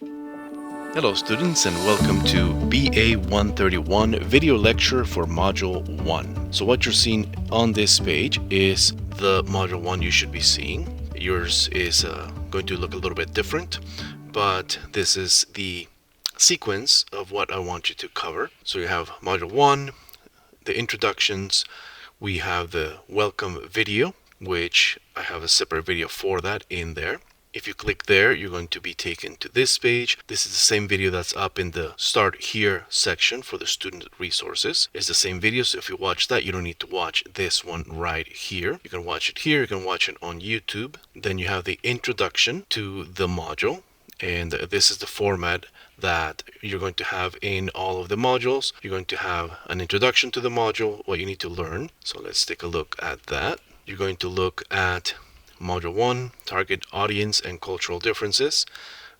Hello students and welcome to BA131 video lecture for Module 1. So what you're seeing on this page is the Module 1 you should be seeing. Yours is going to look a little bit different, but this is the sequence of what I want you to cover. So you have Module 1, the introductions, we have the welcome video, which I have a separate video for that in there. If you click there, you're going to be taken to this page. This is the same video that's up in the Start Here section for the student resources. It's the same video, so if you watch that, you don't need to watch this one right here. You can watch it here, you can watch it on YouTube. Then you have the introduction to the module, and this is the format that you're going to have in all of the modules. You're going to have an introduction to the module, what you need to learn. So let's take a look at that. You're going to look at Module 1, Target Audience and Cultural Differences.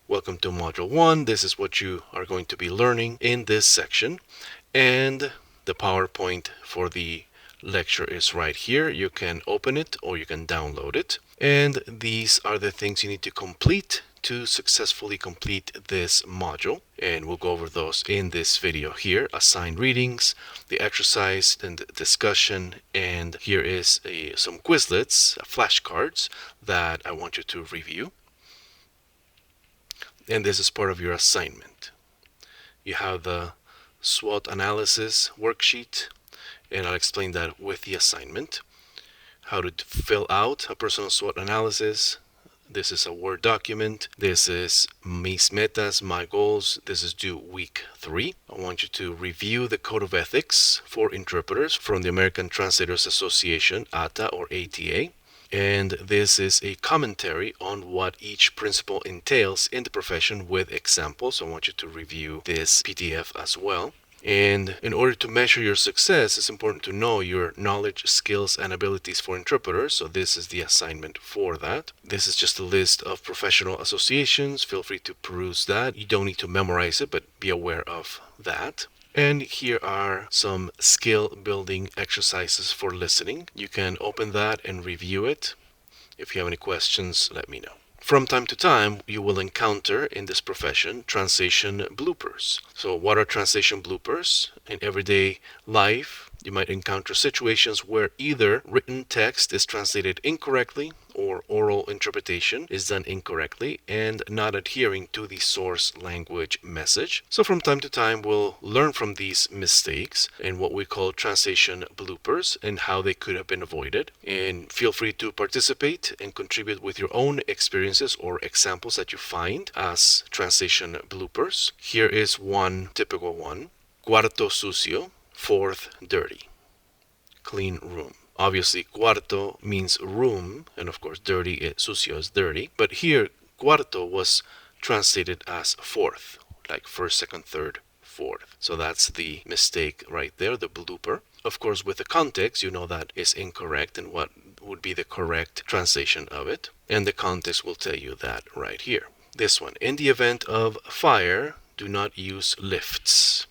Welcome to Module 1. This is what you are going to be learning in this section. And the PowerPoint for the lecture is right here. You can open it or you can download it. And these are the things you need to complete to successfully complete this module, and we'll go over those in this video here. Assigned readings, the exercise, and the discussion, and here is some Quizlets, flashcards that I want you to review. And this is part of your assignment. You have the SWOT analysis worksheet, and I'll explain that with the assignment. How to fill out a personal SWOT analysis. This is a Word document. This is mis metas, my goals. This is due week 3. I want you to review the Code of Ethics for Interpreters from the American Translators Association, ATA or ATA. And this is a commentary on what each principle entails in the profession with examples. So I want you to review this PDF as well. And in order to measure your success, it's important to know your knowledge, skills, and abilities for interpreters. So this is the assignment for that. This is just a list of professional associations. Feel free to peruse that. You don't need to memorize it, but be aware of that. And here are some skill building exercises for listening. You can open that and review it. If you have any questions, let me know. From time to time, you will encounter in this profession translation bloopers. So what are translation bloopers? In everyday life, you might encounter situations where either written text is translated incorrectly or oral interpretation is done incorrectly and not adhering to the source language message. So from time to time, we'll learn from these mistakes and what we call translation bloopers and how they could have been avoided. And feel free to participate and contribute with your own experiences or examples that you find as translation bloopers. Here is one typical one. Cuarto sucio, fourth dirty. Clean room. Obviously, cuarto means room, and of course, dirty, sucio is dirty. But here, cuarto was translated as fourth, like first, second, third, fourth. So that's the mistake right there, the blooper. Of course, with the context, you know that is incorrect and what would be the correct translation of it. And the context will tell you that right here. This one, in the event of fire, do not use lifts.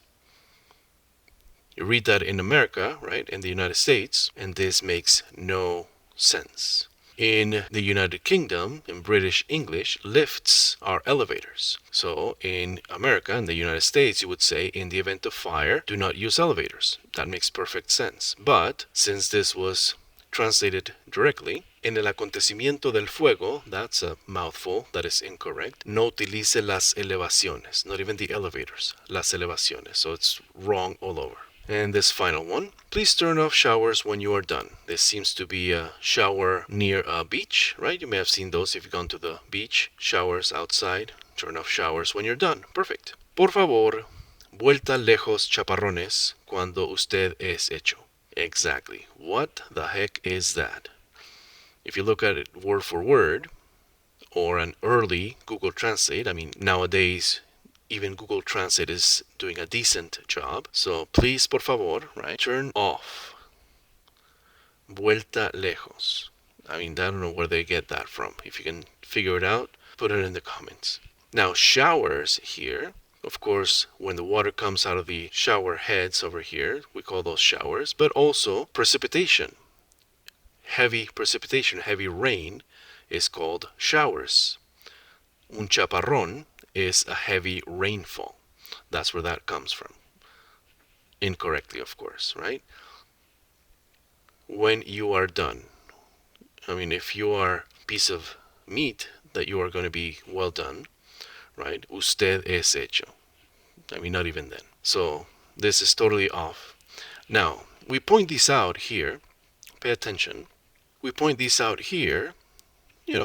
You read that in America, right, in the United States, and this makes no sense. In the United Kingdom, in British English, lifts are elevators. So in America, in the United States, you would say, in the event of fire, do not use elevators. That makes perfect sense. But since this was translated directly, en el acontecimiento del fuego, that's a mouthful, that is incorrect. No utilice las elevaciones, not even the elevators, las elevaciones. So it's wrong all over. And this final one, please turn off showers when you are done. This seems to be a shower near a beach, right? You may have seen those if you've gone to the beach. Showers outside. Turn off showers when you're done. Perfect. Por favor, vuelta lejos chaparrones cuando usted es hecho. Exactly. What the heck is that? If you look at it word for word, or an early Google Translate, I mean, nowadays, even Google Translate is doing a decent job. So please, por favor, right? Turn off. Vuelta lejos. I mean, I don't know where they get that from. If you can figure it out, put it in the comments. Now, showers here. Of course, when the water comes out of the shower heads over here, we call those showers. But also precipitation. Heavy precipitation, heavy rain is called showers. Un chaparrón is a heavy rainfall. That's where that comes from. Incorrectly, of course, right? When you are done, I mean, if you are a piece of meat that you are going to be well done, right? Usted es hecho. I mean, not even then. So this is totally off. Now, we point these out here. Pay attention. We point these out here,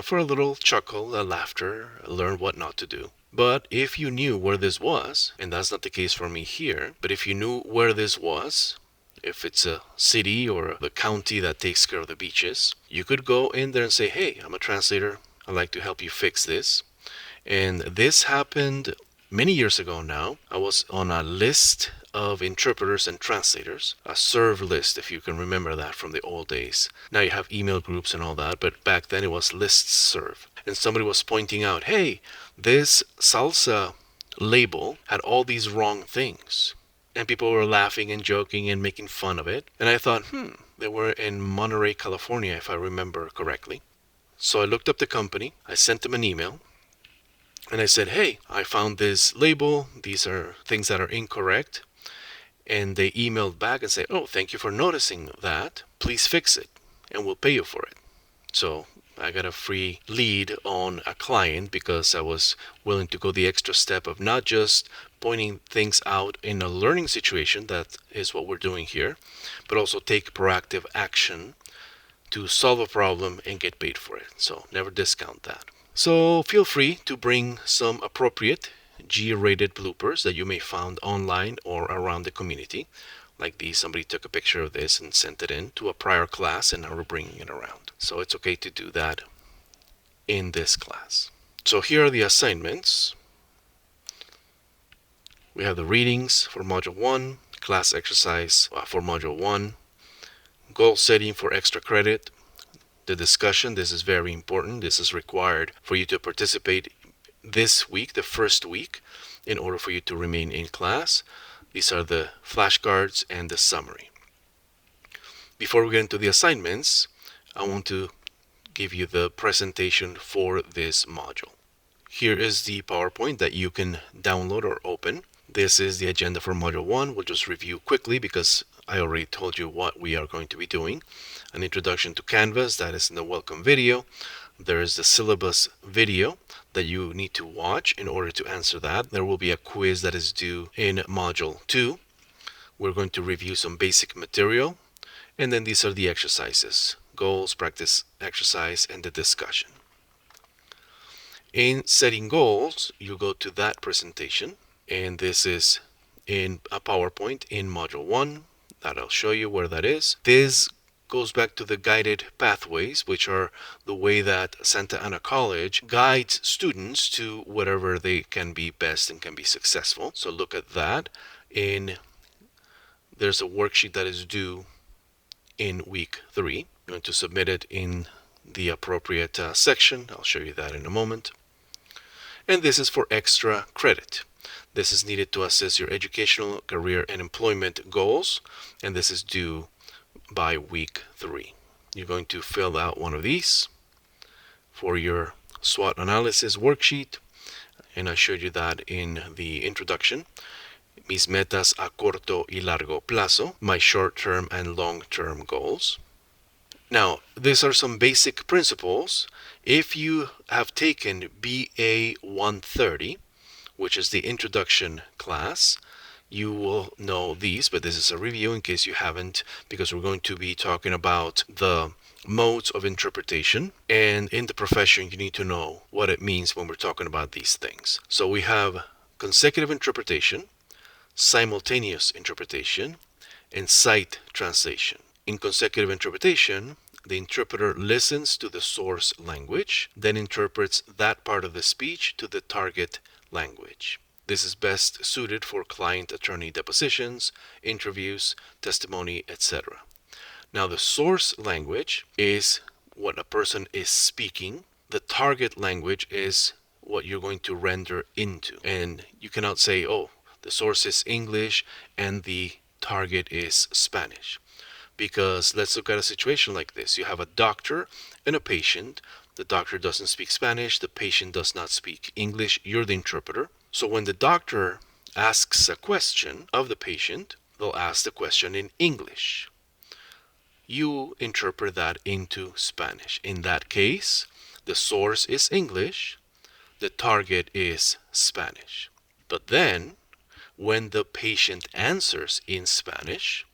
for a little chuckle, a laughter, learn what not to do. But if you knew where this was, and that's not the case for me here, but if you knew where this was, if it's a city or the county that takes care of the beaches, you could go in there and say, hey, I'm a translator. I'd like to help you fix this. And this happened many years ago now. I was on a list of interpreters and translators, a serve list, if you can remember that from the old days. Now you have email groups and all that, but back then it was listserv. And somebody was pointing out, hey, this salsa label had all these wrong things. And people were laughing and joking and making fun of it. And I thought, they were in Monterey, California, if I remember correctly. So I looked up the company, I sent them an email, and I said, hey, I found this label. These are things that are incorrect. And they emailed back and said, oh, thank you for noticing that. Please fix it, and we'll pay you for it. So I got a free lead on a client because I was willing to go the extra step of not just pointing things out in a learning situation, that is what we're doing here, but also take proactive action to solve a problem and get paid for it. So never discount that. So feel free to bring some appropriate G-rated bloopers that you may find online or around the community. Like these, somebody took a picture of this and sent it in to a prior class, and now we're bringing it around. So it's okay to do that in this class. So here are the assignments. We have the readings for Module 1, class exercise for Module 1, goal setting for extra credit, the discussion. This is very important. This is required for you to participate this week, the first week, in order for you to remain in class. These are the flashcards and the summary. Before we get into the assignments, I want to give you the presentation for this module. Here is the PowerPoint that you can download or open. This is the agenda for Module 1. We'll just review quickly because I already told you what we are going to be doing. An introduction to Canvas, that is in the welcome video. There is the syllabus video that you need to watch in order to answer that. There will be a quiz that is due in Module 2. We're going to review some basic material. And then these are the exercises, goals, practice exercise, and the discussion. In setting goals, you go to that presentation. And this is in a PowerPoint in Module 1 that I'll show you where that is. This goes back to the guided pathways, which are the way that Santa Ana College guides students to whatever they can be best and can be successful. So look at that. There's a worksheet that is due in week 3. I'm going to submit it in the appropriate section. I'll show you that in a moment. And this is for extra credit. This is needed to assess your educational, career, and employment goals, and this is due by week 3. You're going to fill out one of these for your SWOT analysis worksheet, and I showed you that in the introduction. Mis metas a corto y largo plazo, my short-term and long-term goals. Now, these are some basic principles. If you have taken BA130, which is the introduction class, you will know these, but this is a review in case you haven't, because we're going to be talking about the modes of interpretation, and in the profession you need to know what it means when we're talking about these things. So we have consecutive interpretation, simultaneous interpretation, and sight translation. In consecutive interpretation, the interpreter listens to the source language, then interprets that part of the speech to the target language. This is best suited for client-attorney depositions, interviews, testimony, etc. Now, the source language is what a person is speaking. The target language is what you're going to render into. And you cannot say, oh, the source is English and the target is Spanish. Because let's look at a situation like this. You have a doctor and a patient. The doctor doesn't speak Spanish, the patient does not speak English, you're the interpreter. So when the doctor asks a question of the patient, they'll ask the question in English. You interpret that into Spanish. In that case, the source is English, the target is Spanish. But then, when the patient answers in Spanish,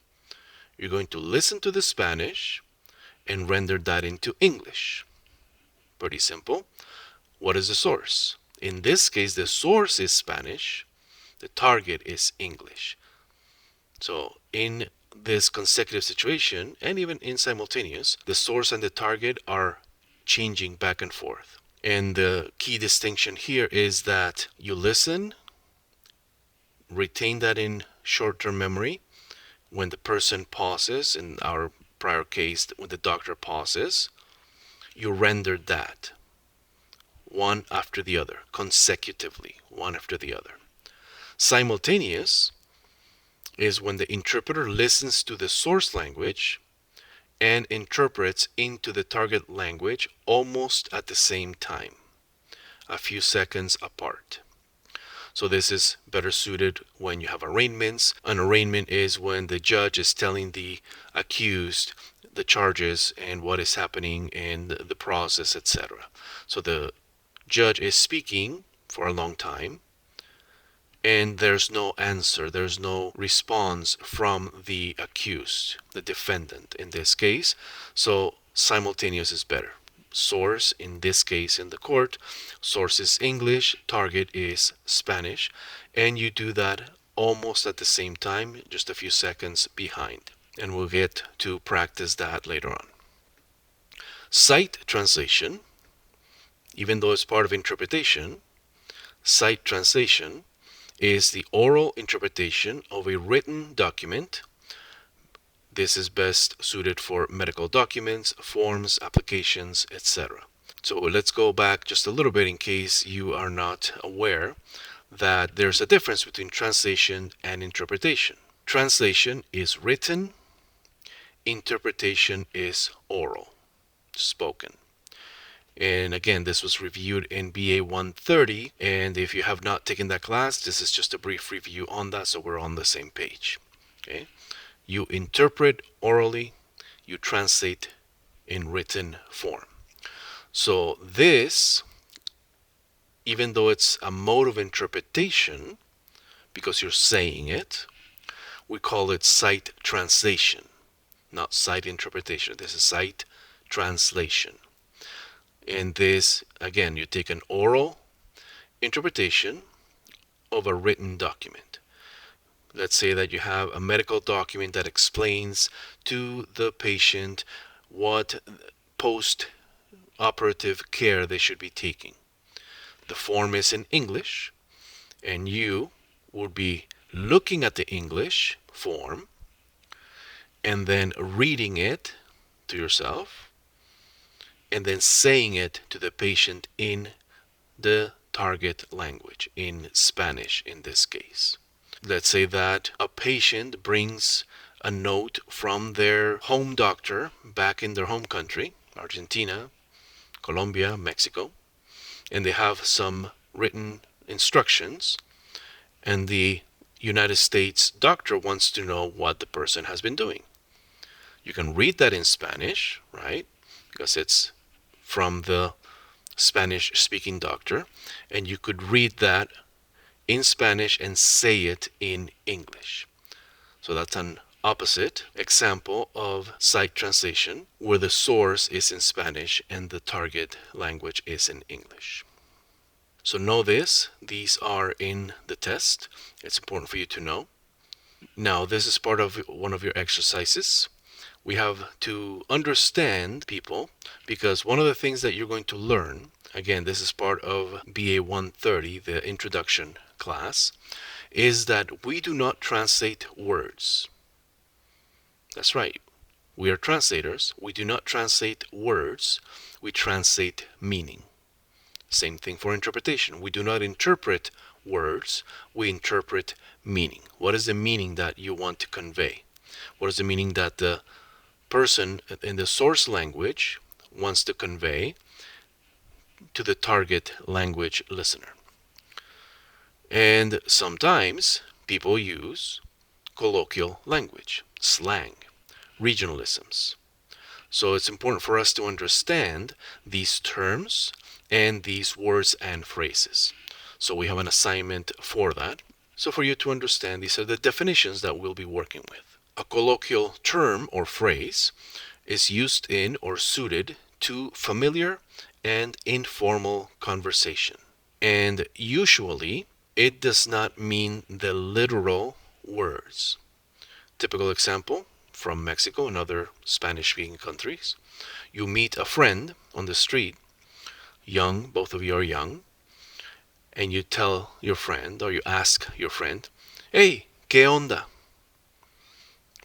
you're going to listen to the Spanish and render that into English. Pretty simple. What is the source? In this case, the source is Spanish, the target is English. So in this consecutive situation, and even in simultaneous, the source and the target are changing back and forth. And the key distinction here is that you listen, retain that in short-term memory. When the person pauses, in our prior case, when the doctor pauses, you render that one after the other, consecutively, one after the other. Simultaneous is when the interpreter listens to the source language and interprets into the target language almost at the same time, a few seconds apart. So this is better suited when you have arraignments. An arraignment is when the judge is telling the accused the charges and what is happening and the process, etc. So the judge is speaking for a long time and there's no answer, there's no response from the accused, the defendant in this case. So simultaneous is better. Source, in this case in the court, source is English, target is Spanish, and you do that almost at the same time, just a few seconds behind. And we'll get to practice that later on. Sight translation, even though it's part of interpretation, sight translation is the oral interpretation of a written document. This is best suited for medical documents, forms, applications, etc. So let's go back just a little bit in case you are not aware that there's a difference between translation and interpretation. Translation is written, interpretation is oral, spoken. And again, this was reviewed in BA130, and if you have not taken that class, this is just a brief review on that, so we're on the same page. Okay? You interpret orally, you translate in written form. So this, even though it's a mode of interpretation, because you're saying it, we call it sight translation, not sight interpretation. This is sight translation. And this, again, you take an oral interpretation of a written document. Let's say that you have a medical document that explains to the patient what post-operative care they should be taking. The form is in English, and you will be looking at the English form and then reading it to yourself and then saying it to the patient in the target language, in Spanish in this case. Let's say that a patient brings a note from their home doctor back in their home country, Argentina, Colombia, Mexico, and they have some written instructions, and the United States doctor wants to know what the person has been doing. You can read that in Spanish, right? Because it's from the Spanish-speaking doctor, and you could read that in Spanish and say it in English. So that's an opposite example of sight translation, where the source is in Spanish and the target language is in English. So know this, these are in the test. It's important for you to know. Now, this is part of one of your exercises. We have to understand people, because one of the things that you're going to learn, again, this is part of BA130, the introduction class, is that we do not translate words. That's right. We are translators. We do not translate words. We translate meaning. Same thing for interpretation. We do not interpret words. We interpret meaning. What is the meaning that you want to convey? What is the meaning that the person in the source language wants to convey? to the target language listener. And sometimes people use colloquial language, slang, regionalisms. So it's important for us to understand these terms and these words and phrases. So we have an assignment for that. So for you to understand, these are the definitions that we'll be working with. A colloquial term or phrase is used in or suited to familiar and informal conversation. And usually, it does not mean the literal words. Typical example from Mexico and other Spanish-speaking countries. You meet a friend on the street, young, both of you are young, and you tell your friend or you ask your friend, "Hey, ¿qué onda?"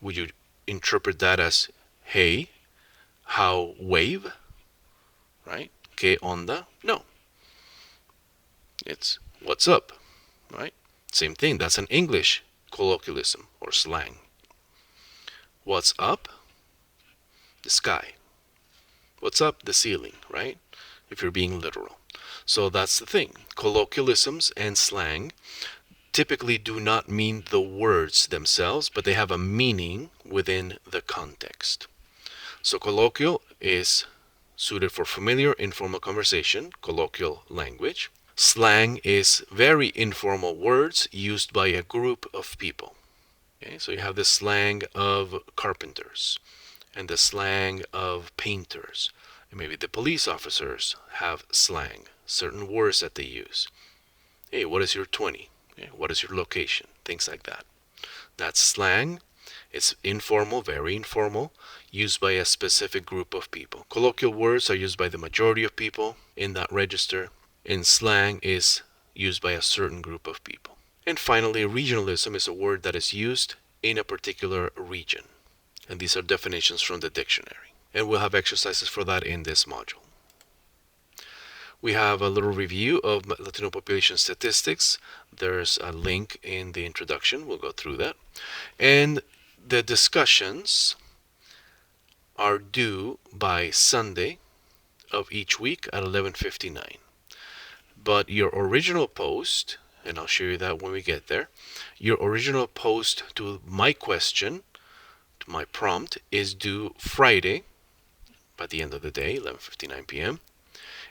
Would you interpret that as, "Hey, how wave?" Right? ¿Qué onda? No. It's, "What's up?" Right? Same thing. That's an English colloquialism or slang. What's up? The sky. What's up? The ceiling, right? If you're being literal. So that's the thing. Colloquialisms and slang typically do not mean the words themselves, but they have a meaning within the context. So colloquial is suited for familiar, informal conversation, colloquial language. Slang is very informal words used by a group of people. Okay, so you have the slang of carpenters and the slang of painters. And maybe the police officers have slang, certain words that they use. Hey, what is your 20? Okay, what is your location? Things like that. That's slang. It's informal, very informal, used by a specific group of people. Colloquial words are used by the majority of people in that register, and slang is used by a certain group of people. And finally, regionalism is a word that is used in a particular region. And these are definitions from the dictionary. And we'll have exercises for that in this module. We have a little review of Latino population statistics. There's a link in the introduction. We'll go through that. And the discussions are due by Sunday of each week at 11:59. But your original post, and I'll show you that when we get there, your original post to my question, to my prompt, is due Friday by the end of the day, 11:59 p.m.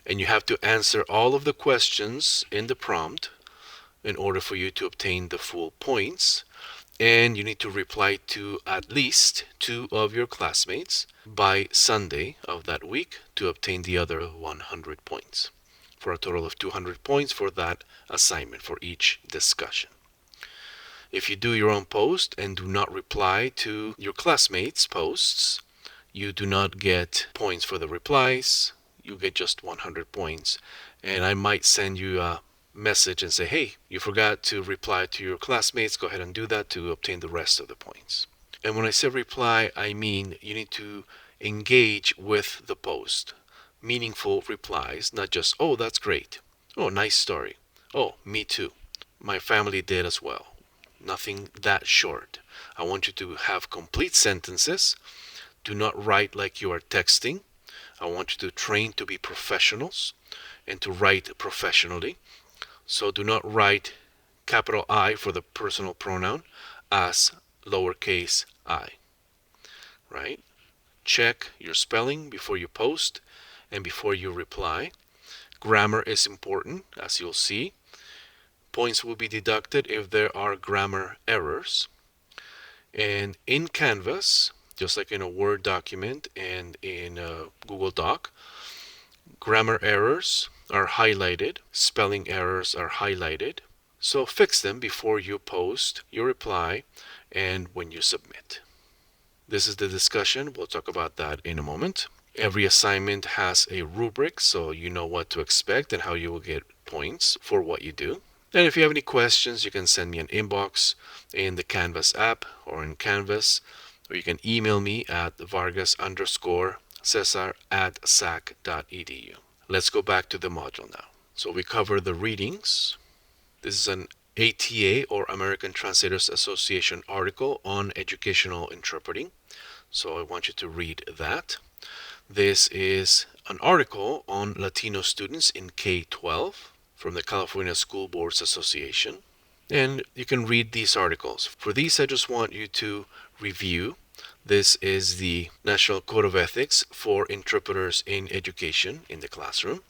And you have to answer all of the questions in the prompt in order for you to obtain the full points. And you need to reply to at least 2 of your classmates by Sunday of that week to obtain the other 100 points, for a total of 200 points for that assignment for each discussion. If you do your own post and do not reply to your classmates' posts, you do not get points for the replies. You get just 100 points. And I might send you a message and say, "Hey, you forgot to reply to your classmates. Go ahead and do that to obtain the rest of the points." And when I say reply, I mean you need to engage with the post. Meaningful replies, not just, "Oh, that's great. Oh, nice story. Oh, me too. My family did as well." Nothing that short. I want you to have complete sentences. Do not write like you are texting. I want you to train to be professionals and to write professionally. So do not write capital I for the personal pronoun as lowercase I, right? Check your spelling before you post and before you reply. Grammar is important, as you'll see. Points will be deducted if there are grammar errors. And in Canvas, just like in a Word document and in a Google Doc, grammar errors are highlighted, spelling errors are highlighted. So fix them before you post your reply and when you submit. This is the discussion. We'll talk about that in a moment. Every assignment has a rubric, so you know what to expect and how you will get points for what you do. And if you have any questions, you can send me an inbox in the Canvas app or in Canvas, or you can email me at vargas_cesar@sac.edu. Let's go back to the module now. So we cover the readings. This is an ATA or American Translators Association article on educational interpreting. So I want you to read that. This is an article on Latino students in K-12 from the California School Boards Association. And you can read these articles. For these, I just want you to review. This is the National Code of Ethics for Interpreters in Education in the Classroom.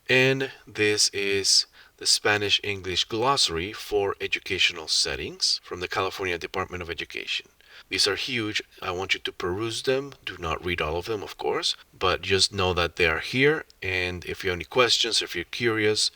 And this is the Spanish-English Glossary for Educational Settings from the California Department of Education. These are huge. I want you to peruse them. Do not read all of them, of course, but just know that they are here. And if you have any questions, if you're curious,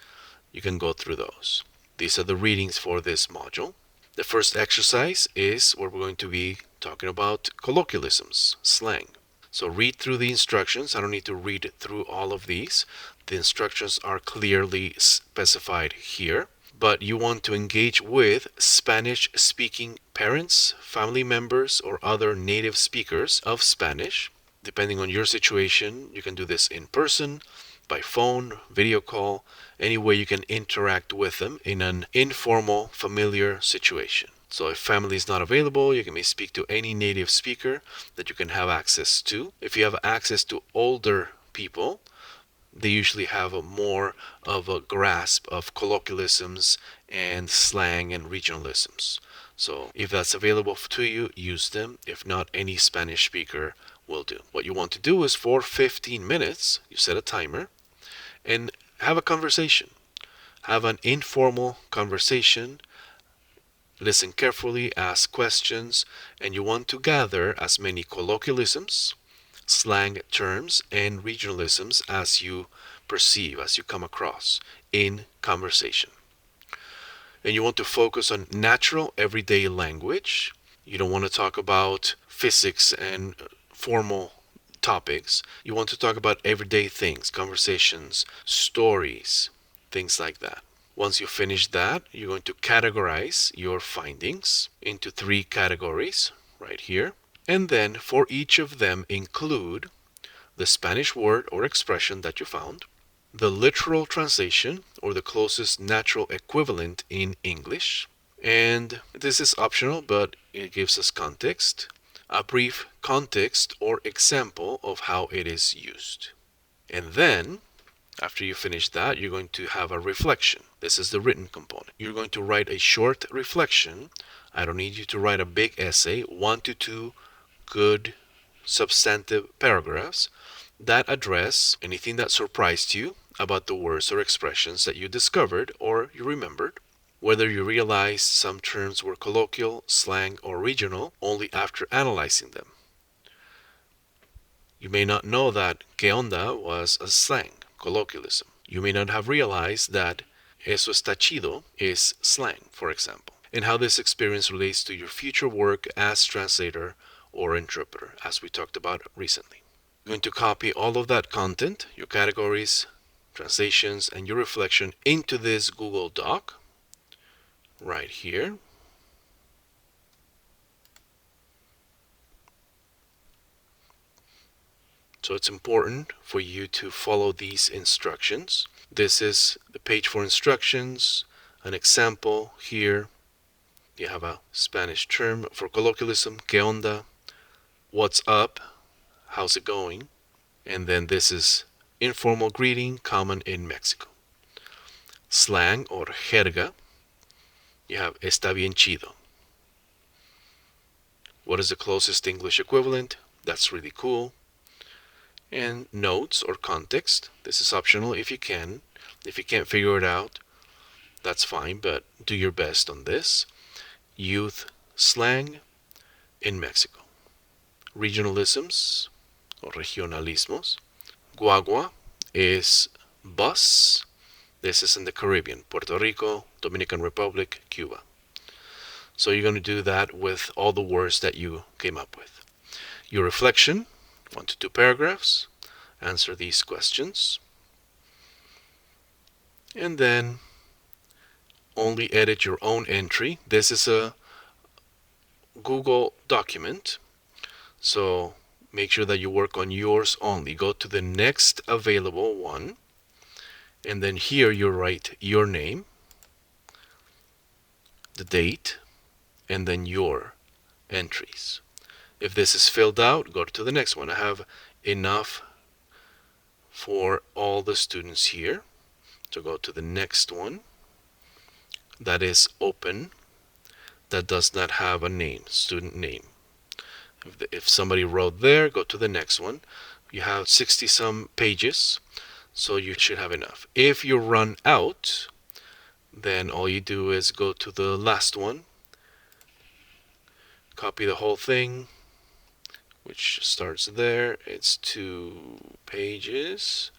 you can go through those. These are the readings for this module. The first exercise is where we're going to be talking about colloquialisms, slang. So read through the instructions. I don't need to read through all of these. The instructions are clearly specified here. But you want to engage with Spanish-speaking parents, family members, or other native speakers of Spanish. Depending on your situation, you can do this in person, by phone, video call, any way you can interact with them in an informal, familiar situation. So if family is not available, you can speak to any native speaker that you can have access to. If you have access to older people, they usually have more of a grasp of colloquialisms and slang and regionalisms. So if that's available to you, use them. If not, any Spanish speaker will do. What you want to do is for 15 minutes, you set a timer, and have a conversation. Have an informal conversation. Listen carefully, ask questions, and you want to gather as many colloquialisms, slang terms, and regionalisms as you perceive, as you come across in conversation. And you want to focus on natural everyday language. You don't want to talk about physics and formal topics. You want to talk about everyday things, conversations, stories, things like that. Once you finish that, you're going to categorize your findings into 3 categories right here. And then for each of them include the Spanish word or expression that you found, the literal translation or the closest natural equivalent in English, and this is optional but it gives us context, a brief context or example of how it is used. And then after you finish that, you're going to have a reflection. This is the written component. You're going to write a short reflection. I don't need you to write a big essay, 1 to 2 good substantive paragraphs that address anything that surprised you about the words or expressions that you discovered or you remembered, whether you realized some terms were colloquial, slang, or regional only after analyzing them. You may not know that "que onda" was a slang, colloquialism. You may not have realized that "eso está chido" is slang, for example, and how this experience relates to your future work as translator or interpreter, as we talked about recently. You're going to copy all of that content, your categories, translations, and your reflection into this Google Doc right here. So it's important for you to follow these instructions. This is the page for instructions, an example here. You have a Spanish term for colloquialism, ¿qué onda? What's up? How's it going? And then this is informal greeting, common in Mexico. Slang or jerga, you have está bien chido. What is the closest English equivalent? That's really cool. And notes or context, this is optional if you can. If you can't figure it out, that's fine, but do your best on this. Youth slang in Mexico. Regionalisms or regionalismos. Guagua is bus. This is in the Caribbean, Puerto Rico, Dominican Republic, Cuba. So you're going to do that with all the words that you came up with. Your reflection, 1 to 2 paragraphs, answer these questions, and then only edit your own entry. This is a Google document, so make sure that you work on yours only. Go to the next available one, and then here you write your name, the date, and then your entries. If this is filled out, go to the next one. I have enough for all the students here. So go to the next one. That is open. That does not have a name, student name. If somebody wrote there, go to the next one. You have 60 some pages, so you should have enough. If you run out, then all you do is go to the last one, copy the whole thing, which starts there. It's 2 pages,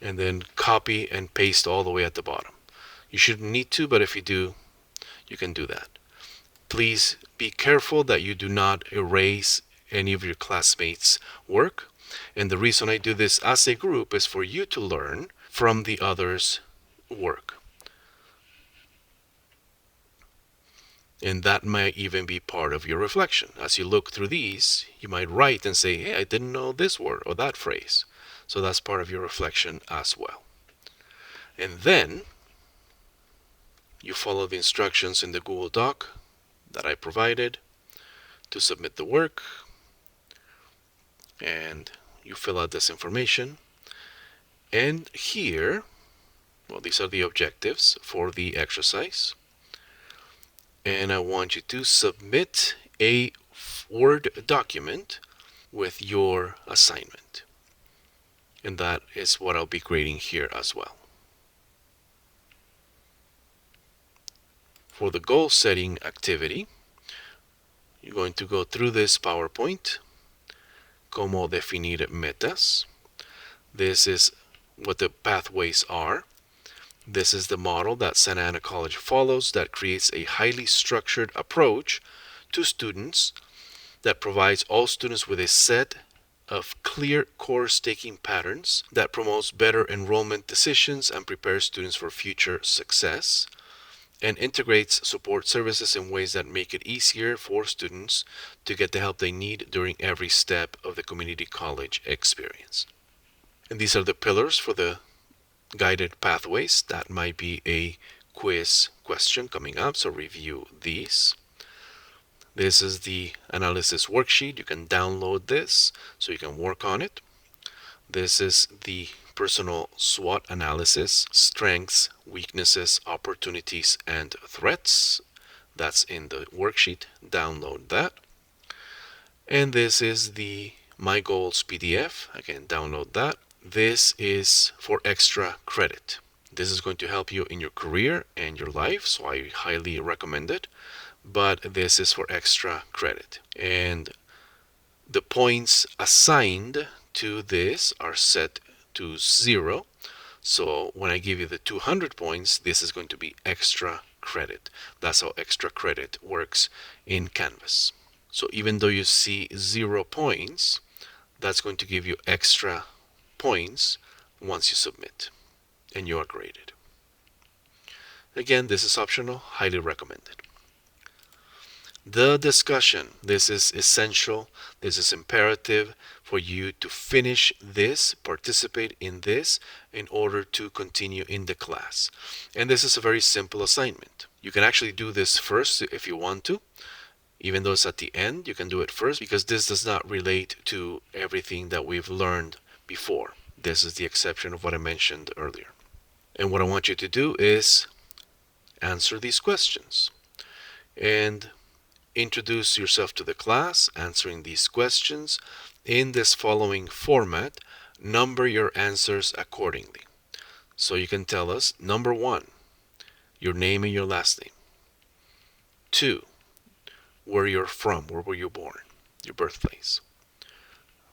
and then copy and paste all the way at the bottom. You shouldn't need to, but if you do, you can do that. Please be careful that you do not erase any of your classmates' work. And the reason I do this as a group is for you to learn from the others' work. And that might even be part of your reflection. As you look through these, you might write and say, hey, I didn't know this word or that phrase. So that's part of your reflection as well. And then you follow the instructions in the Google Doc that I provided to submit the work. And you fill out this information. And here, well, these are the objectives for the exercise. And I want you to submit a Word document with your assignment. And that is what I'll be grading here as well. For the goal setting activity, you're going to go through this PowerPoint. Cómo definir metas. This is what the pathways are. This is the model that Santa Ana College follows that creates a highly structured approach to students that provides all students with a set of clear course taking patterns that promotes better enrollment decisions and prepares students for future success, and integrates support services in ways that make it easier for students to get the help they need during every step of the community college experience. And these are the pillars for the guided pathways. That might be a quiz question coming up, so review these. This is the analysis worksheet. You can download this so you can work on it. This is the personal SWOT analysis, strengths, weaknesses, opportunities, and threats. That's in the worksheet. Download that. And this is the My Goals PDF. Again, download that. This is for extra credit. This is going to help you in your career and your life, so I highly recommend it. But this is for extra credit. And the points assigned to this are set to 0. So when I give you the 200 points, this is going to be extra credit. That's how extra credit works in Canvas. So even though you see 0 points, that's going to give you extra points once you submit and you are graded. Again, this is optional, highly recommended. The discussion, this is essential, this is imperative for you to finish this, participate in this in order to continue in the class. And this is a very simple assignment. You can actually do this first if you want to. Even though it's at the end, you can do it first because this does not relate to everything that we've learned before. This is the exception of what I mentioned earlier. And what I want you to do is answer these questions and introduce yourself to the class, answering these questions in this following format. Number your answers accordingly. So you can tell us, number 1, your name and your last name. 2, where you're from, where were you born, your birthplace.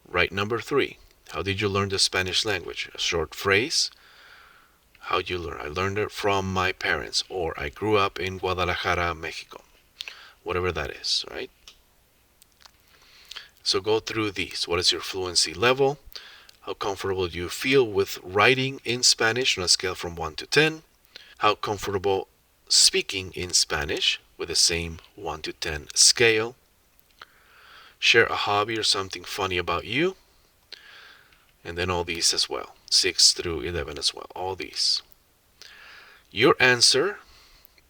Write number 3, how did you learn the Spanish language? A short phrase. How did you learn? I learned it from my parents, or I grew up in Guadalajara, Mexico. Whatever that is, right? So go through these. What is your fluency level? How comfortable do you feel with writing in Spanish on a scale from 1 to 10? How comfortable speaking in Spanish with the same 1 to 10 scale? Share a hobby or something funny about you. And then all these as well, 6 through 11 as well, all these. Your answer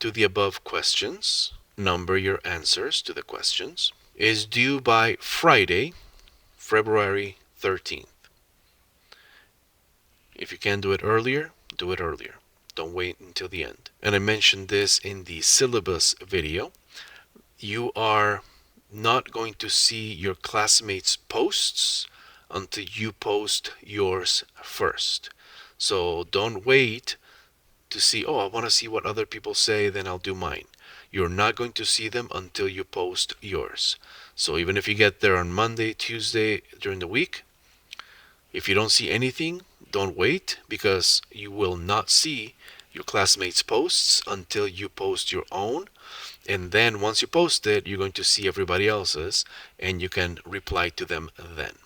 to the above questions, number your answers to the questions, is due by Friday, February 13th. If you can do it earlier, do it earlier. Don't wait until the end. And I mentioned this in the syllabus video. You are not going to see your classmates' posts until you post yours first. So don't wait to see, oh, I want to see what other people say, then I'll do mine. You're not going to see them until you post yours. So even if you get there on Monday, Tuesday, during the week, if you don't see anything, don't wait, because you will not see your classmates' posts until you post your own. And then once you post it, you're going to see everybody else's, and you can reply to them then.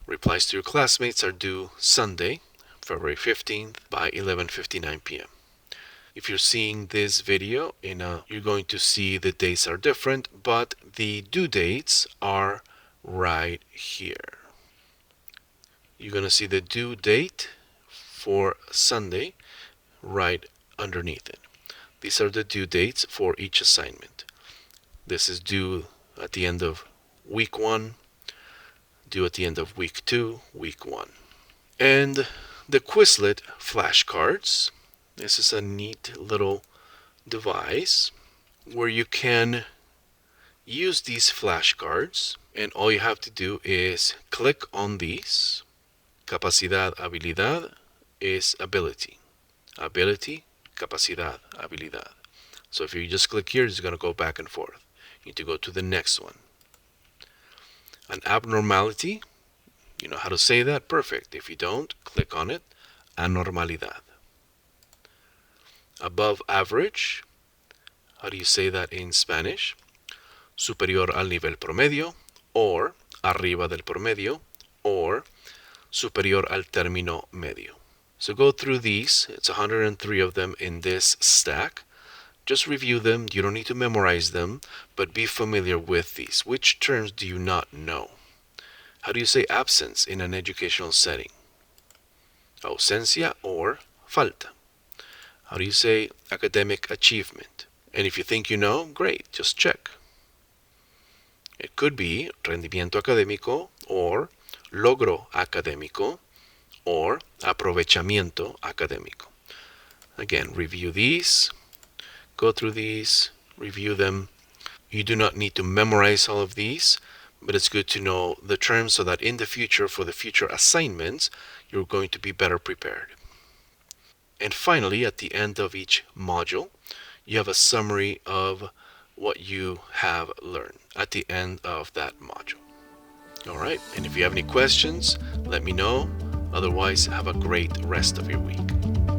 Replies to your classmates are due Sunday, February 15th by 11:59 p.m. If you're seeing this video, you're going to see the dates are different, but the due dates are right here. You're going to see the due date for Sunday right underneath it. These are the due dates for each assignment. This is due at the end of week 1, due at the end of week 2, week 1. And the Quizlet flashcards. This is a neat little device where you can use these flashcards, and all you have to do is click on these. Capacidad, habilidad is ability. Ability, capacidad, habilidad. So if you just click here, it's going to go back and forth. You need to go to the next one. An abnormality, you know how to say that? Perfect. If you don't, click on it. Anormalidad. Above average, how do you say that in Spanish? Superior al nivel promedio, or arriba del promedio, or superior al término medio. So go through these. It's 103 of them in this stack. Just review them. You don't need to memorize them, but be familiar with these. Which terms do you not know? How do you say absence in an educational setting? Ausencia or falta. How do you say academic achievement? And if you think you know, great, just check. It could be rendimiento académico, or logro académico, or aprovechamiento académico. Again, review these, go through these, review them. You do not need to memorize all of these, but it's good to know the terms so that in the future, for the future assignments, you're going to be better prepared. And finally, at the end of each module, you have a summary of what you have learned at the end of that module. All right, and if you have any questions, let me know. Otherwise, have a great rest of your week.